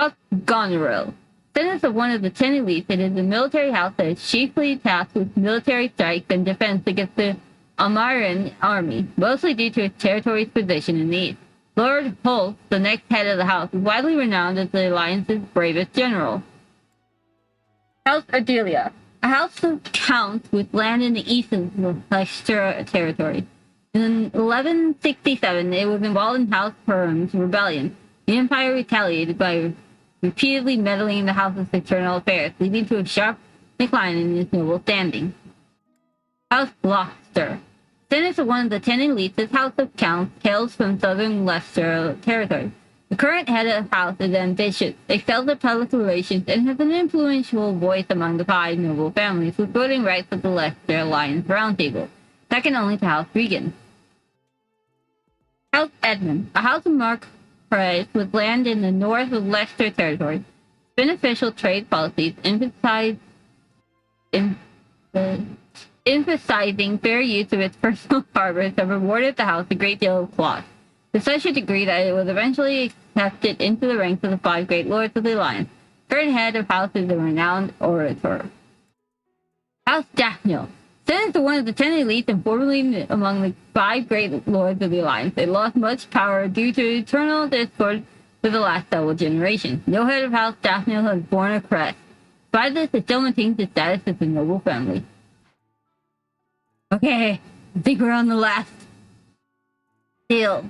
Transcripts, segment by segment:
House Goneril. Descendants of one of the 10 elites, it is a military house that is chiefly tasked with military strikes and defense against the Almaran army, mostly due to its territory's position in the east. Lord Holst, the next head of the house, is widely renowned as the alliance's bravest general. House Ardelia, a house of counts with land in the east of the Leicester territory. In 1167, it was involved in House Perm's rebellion. The empire retaliated by repeatedly meddling in the house's external affairs, leading to a sharp decline in its noble standing. House Gloucester. Descendants of one of the 10 elites, this house of counts hails from southern Leicester territory. The current head of the house is ambitious, excels at public relations, and has an influential voice among the 5 noble families with voting rights at the Leicester Alliance Roundtable, second only to House Regan. House Edmund, a house of marquess with land in the north of Leicester territory. Beneficial trade policies emphasizing fair use of its personal harbors have rewarded the house a great deal of applause, to such a degree that it was eventually accepted into the ranks of the 5 great lords of the alliance. Current head of house is a renowned orator. House Daphne. Descendants of one of the 10 elites and formerly among the 5 great lords of the alliance, they lost much power due to eternal discord for the last several generations. No head of House Daphne has borne a crest. Despite this, it still maintains its status as a noble family. Okay, I think we're on the last deal.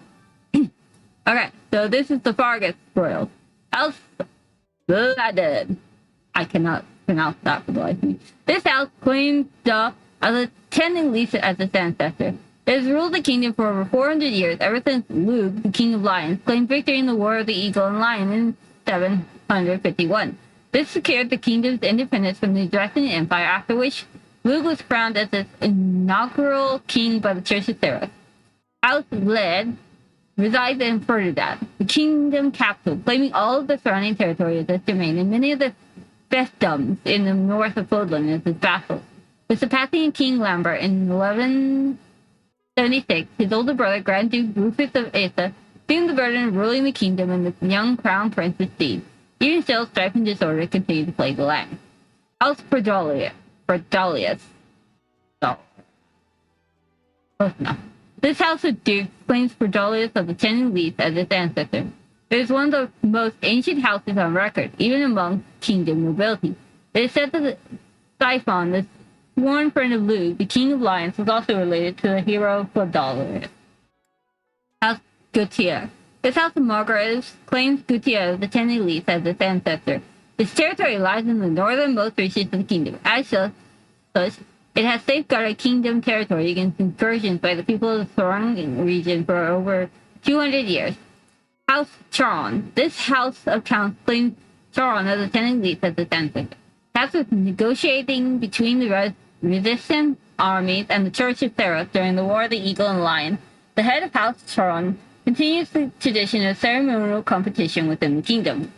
Okay, so this is the Fargus royals. House Blooded. I cannot pronounce that for the life of me. This house claims the as a 10 elites as its ancestor. It has ruled the kingdom for over 400 years, ever since Lugh, the king of lions, claimed victory in the War of the Eagle and Lion in 751. This secured the kingdom's independence from the Dresden Empire, after which Lugh was crowned as its inaugural king by the Church of Sarah. House Led resides in Ferdinand, the kingdom capital, claiming all of the surrounding territory as its domain, and many of the fiefdoms in the north of Fodland as its vassals. With the passing of King Lambert in 1176, his older brother, Grand Duke Rufus of Essa, assumed the burden of ruling the kingdom, and the young crown prince was seized. Even still, strife and disorder continued to plague the land. House Perdalius. Close enough. This house of dukes claims Perdalius of the 10 elites as its ancestor. It is one of the most ancient houses on record, even among kingdom nobility. It is said that Siphon, the sworn friend of Lugh, the king of lions, was also related to the hero Perdalius. House Gautier. This house of Margaret claims Gautier of the 10 elites as its ancestor. Its territory lies in the northernmost reaches of the kingdom. As such, it has safeguarded kingdom territory against incursions by the people of the surrounding region for over 200 years. House Charon. This house of counts claims Charon as the 10 elites as its ancestor. The house was negotiating between the resistant armies and the Church of Theros during the War of the Eagle and Lion. The head of House Charon continues the tradition of ceremonial competition within the kingdom.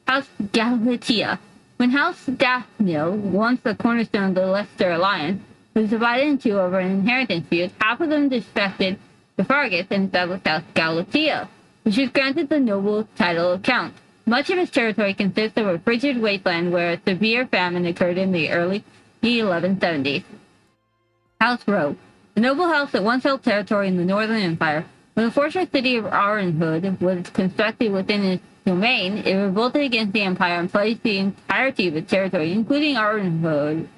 House Galatea. When House Daphne, once the cornerstone of the Leicester Alliance, was divided into over an inheritance feud, half of them defected to Fargus and established House Galatea, which was granted the noble title of Count. Much of its territory consists of a frigid wasteland where a severe famine occurred in the early 1170s. House Rowe. The noble house that once held territory in the Northern Empire. When the fortress city of Arenhood was constructed within its domain, it revolted against the empire and pledged the entirety of its territory, including Arenhood,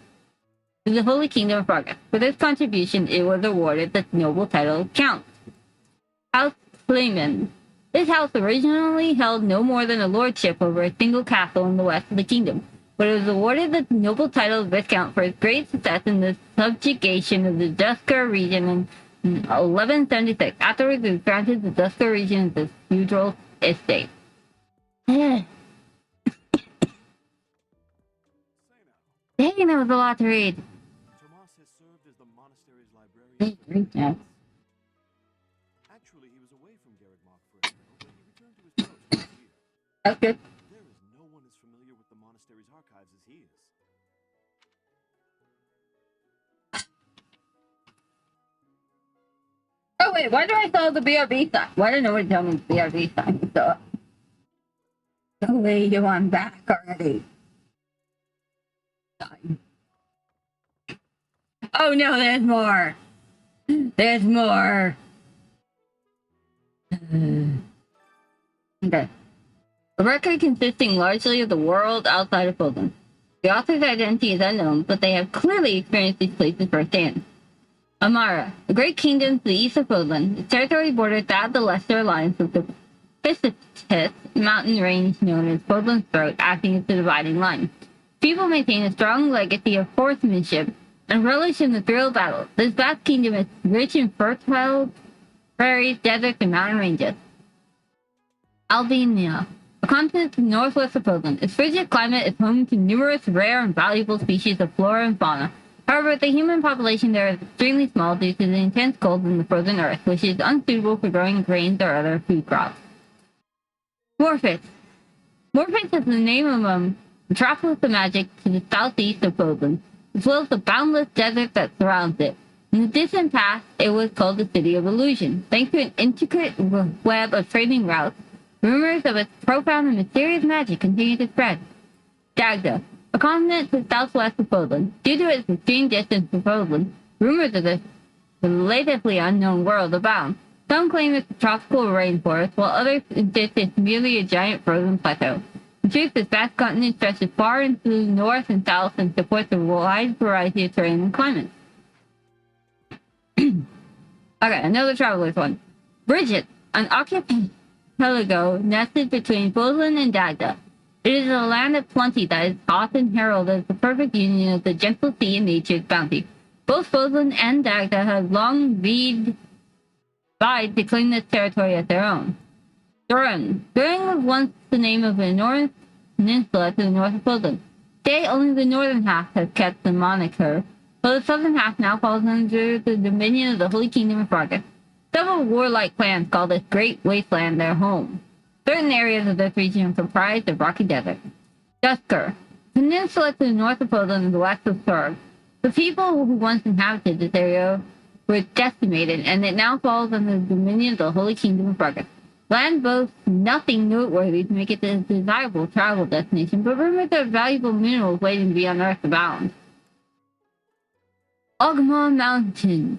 to the Holy Kingdom of Fargus. For this contribution, it was awarded the noble title of Count. House Flamen. This house originally held no more than a lordship over a single castle in the west of the kingdom, but it was awarded the noble title of Viscount for its great success in the subjugation of the Dusker region in 1176. Afterwards, it was granted the Dusker region as a feudal estate. Dang, that was a lot to read. Tomas has served as the monastery's librarian. Yeah. Actually, he was away from Garreg Mach for a spell, but he returned to his post last year. That's good. There is no one as familiar with the monastery's archives as he is. Oh wait, why do I saw the BRB sign? Why did nobody tell me the BRB sign? So Wait, you want back already? Oh no, there's more. There's more. Okay. A record consisting largely of the world outside of Poland. The author's identity is unknown, but they have clearly experienced these places firsthand. Amara, a great kingdom to the east of Poland, its territory bordered that of the Lesser Alliance with the Precipitous mountain range known as Poland's Throat, acting as the dividing line. People maintain a strong legacy of horsemanship and relish in the thrill of battle. This vast kingdom is rich in fertile prairies, deserts, and mountain ranges. Albania, a continent to the northwest of Poland. Its frigid climate is home to numerous rare and valuable species of flora and fauna. However, the human population there is extremely small due to the intense cold in the frozen earth, which is unsuitable for growing grains or other food crops. Morphis. Morphis is the name of a metropolis of magic to the southeast of Poland, as well as the boundless desert that surrounds it. In the distant past, it was called the City of Illusion. Thanks to an intricate web of trading routes, rumors of its profound and mysterious magic continue to spread. Dagda, a continent to the southwest of Poland. Due to its extreme distance from Poland, rumors of this relatively unknown world abound. Some claim it's a tropical rainforest, while others insist it's merely a giant frozen plateau. In truth, this vast continent stretches far into the north and south and supports a wide variety of terrain and climates. Okay, another traveler's one. Bridget, an archipelago nested between Poland and Dagda. It is a land of plenty that is often heralded as the perfect union of the gentle sea and nature's bounty. Both Poland and Dagda have long vied to claim this territory as their own. Durin. Durin was once the name of an enormous peninsula to the north of Poland. Today, only the northern half has kept the moniker, while the southern half now falls under the dominion of the Holy Kingdom of Prussia. Several warlike clans call this great wasteland their home. Certain areas of this region comprise the rocky desert. Dusker, peninsula to the north of Poland and the west of Serb. The people who once inhabited this area were decimated, and it now falls under the dominion of the Holy Kingdom of Prussia. Land boasts nothing noteworthy to make it a desirable travel destination, but rumors of valuable minerals waiting to be unearthed abound. Ogma Mountains,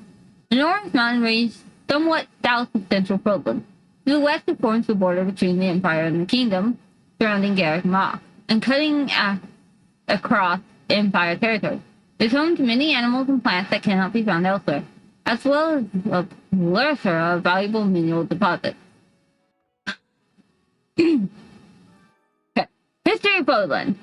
an orange mountain range somewhat south of central Poland. To the west, it forms the border between the Empire and the Kingdom, surrounding Garrick Mach, and cutting across Empire territory. It is home to many animals and plants that cannot be found elsewhere, as well as a plethora of valuable mineral deposits. Okay. History of Poland.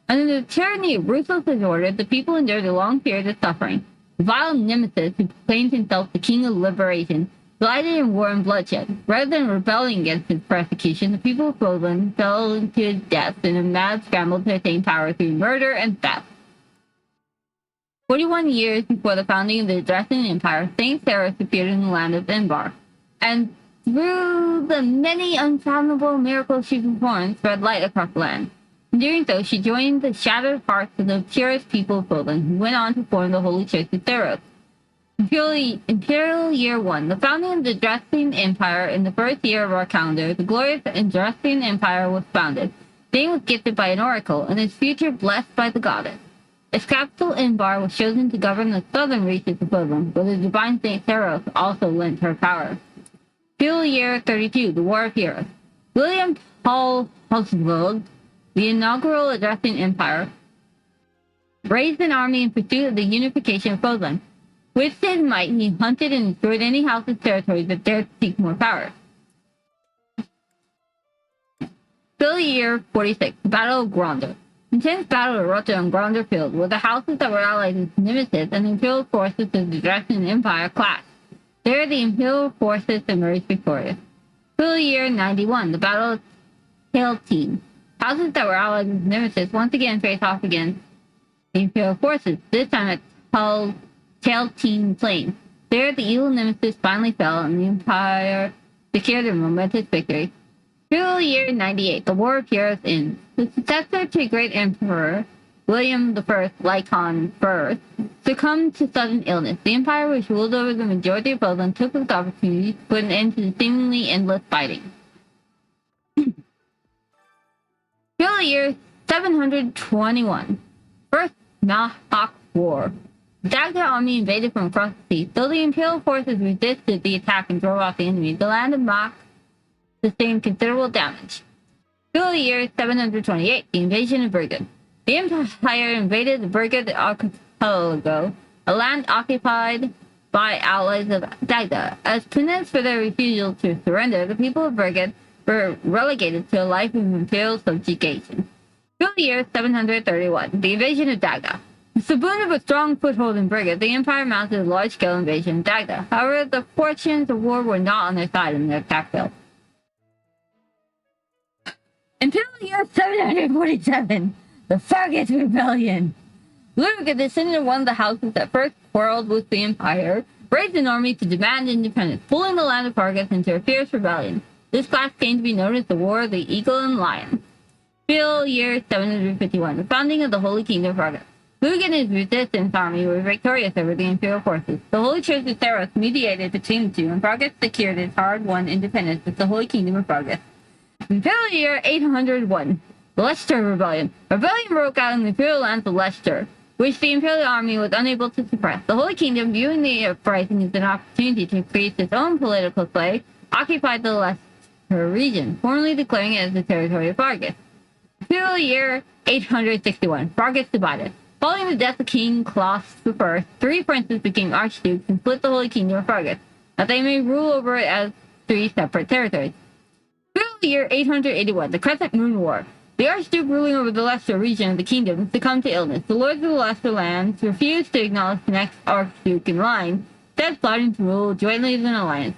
Under the tyranny of ruthless disorder, the people endured a long period of suffering. The vile Nemesis, who proclaimed himself the king of liberation, delighted in war and bloodshed. Rather than rebelling against his persecution, the people of Poland fell into his death in a mad scramble to attain power through murder and theft. 41 years before the founding of the Dresden Empire, Saint Sarah appeared in the land of Inbar, and through the many unfathomable miracles she performed, spread light across the land. In doing so, she joined the shattered hearts of the purest people of Poland, who went on to form the Holy Church of Theros. Imperial Year 1, the founding of the Dresden Empire in the first year of our calendar, the glorious Dresden Empire was founded. The name was gifted by an oracle, and its future blessed by the goddess. Its capital, Inbar, was chosen to govern the southern reaches of Poland, where the divine Saint Theros also lent her power. Imperial Year 32, the War of Heroes. William Paul Habsburg, the inaugural Dresden Empire, raised an army in pursuit of the unification of Poland. With his might, he hunted and destroyed any house of territory that dared to seek more power. Imperial Year 46, the Battle of Gronder. Intense battle erupted on Gronder Field, where the houses that were allied with Nemesis and the imperial forces of the Dresden Empire clashed. There, the imperial forces emerged victorious. Imperial Year 91, the Battle of Tailtean. Houses that were allied with Nemesis once again faced off against the imperial forces, this time at Tailtean Plain. There, the evil Nemesis finally fell, and the Empire secured a momentous victory. Imperial Year 98, the War of Heroes ends. The successor to great Emperor William I Lycon I succumbed to sudden illness. The empire, which ruled over the majority of Poland, took this opportunity to put an end to the seemingly endless fighting. year 721. First Mahak War. The Dagda army invaded from across the sea. Though the imperial forces resisted the attack and drove off the enemy, the land of Mak sustained considerable damage. Till the year 728, the invasion of Burgund. The empire invaded the Burgund archipelago, a land occupied by allies of Dagda. As penance for their refusal to surrender, the people of Burgund were relegated to a life of imperial subjugation. Till the year 731, the invasion of Dagda. Sabun of a strong foothold in Burgund, the empire mounted a large-scale invasion of Dagda. However, the fortunes of war were not on their side in the attack failed. Until the year 747, the Fargus Rebellion. Ludwig, a descendant of one of the houses that first quarreled with the empire, raised an army to demand independence, pulling the land of Fargus into a fierce rebellion. This clash came to be known as the War of the Eagle and Lion. Till year 751, the founding of the Holy Kingdom of Fargus. Ludwig and his resistance army were victorious over the imperial forces. The Holy Church of Theros mediated between the two, and Fargus secured its hard-won independence as the Holy Kingdom of Fargus. Until the year 801, the Leicester Rebellion. Rebellion broke out in the imperial lands of Leicester, which the imperial army was unable to suppress. The Holy Kingdom, viewing the uprising as an opportunity to increase its own political sway, occupied the Leicester region, formally declaring it as the territory of Fargus. Until the year 861, Fargus divided. Following the death of King Claus I, three princes became archdukes and split the Holy Kingdom of Fargus, that they may rule over it as three separate territories. Through the year 881, the Crescent Moon War. The Archduke ruling over the Leicester region of the kingdom succumbed to illness. The lords of the Leicester lands refused to acknowledge the next Archduke in line, instead plotting to rule jointly as an alliance.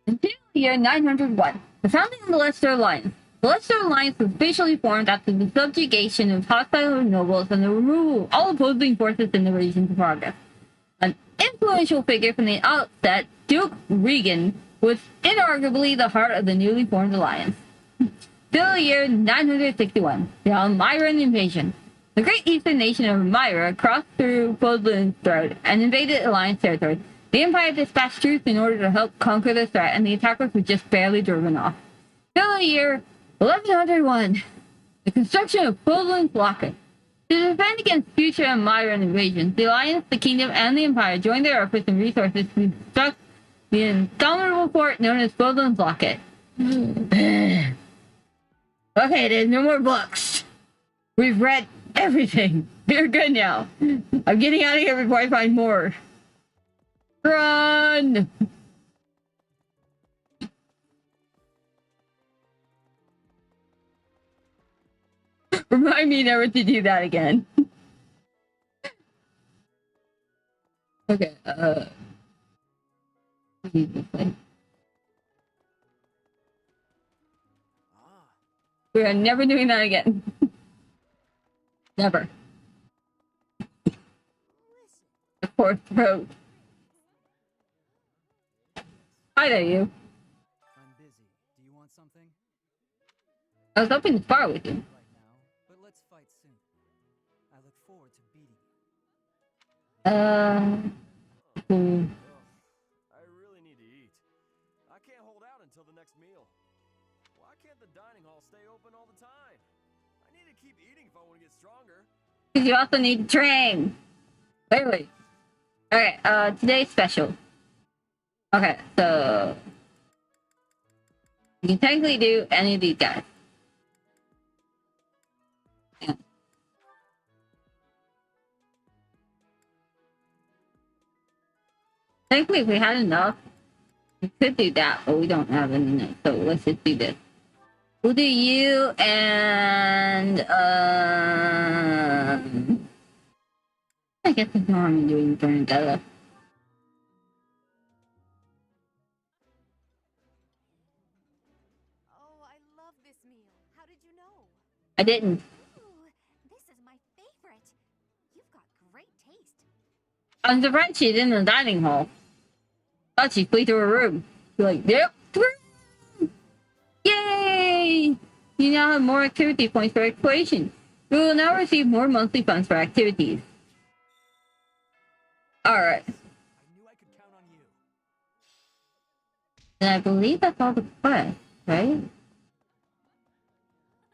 Until the year 901, the founding of the Leicester Alliance. The Leicester Alliance was officially formed after the subjugation of hostile nobles and the removal of all opposing forces in the region of Fargus. An influential figure from the outset, Duke Regan, was inarguably the heart of the newly formed alliance. Till the year 961, the Almiran invasion. The great eastern nation of Elmira crossed through Fodlan's throat and invaded Alliance territory. The Empire dispatched troops in order to help conquer the threat, and the attackers were just barely driven off. Till the year 1101, the construction of Fodlan's Locket. To defend against future Elmiran invasions, the Alliance, the Kingdom, and the Empire joined their efforts and resources to construct the indomitable fort known as Fodlan's Locket. Okay, there's no more books. We've read everything. We're good now. I'm getting out of here before I find more. Run! Remind me never to do that again. Okay, we are never doing that again. Never. A poor throat. Hi there, you. I'm busy. Do you want something? I was hoping to spar with you. Right now, but let's fight soon. I look forward to beating you. I really need to eat. I can't hold out until the next meal. Why can't the dining hall stay open all the time? I need to keep eating if I want to get stronger. Because you also need to train. Wait. Okay, today's special. Okay, so you can technically do any of these guys. Yeah. Technically, if we had enough, we could do that, but we don't have enough. So let's just do this. We'll do you and I guess there's no harm in doing Bernadetta. Oh, I love this meal. How did you know? I didn't. Ooh, this is my favorite. You've got great taste. I'm surprised she's in the dining hall. Thought she'd flee to her room. Be like, yep. Yay! You now have more activity points for exploration. You will now receive more monthly funds for activities. Alright. I knew I could count on you. And I believe that's all the quests, right?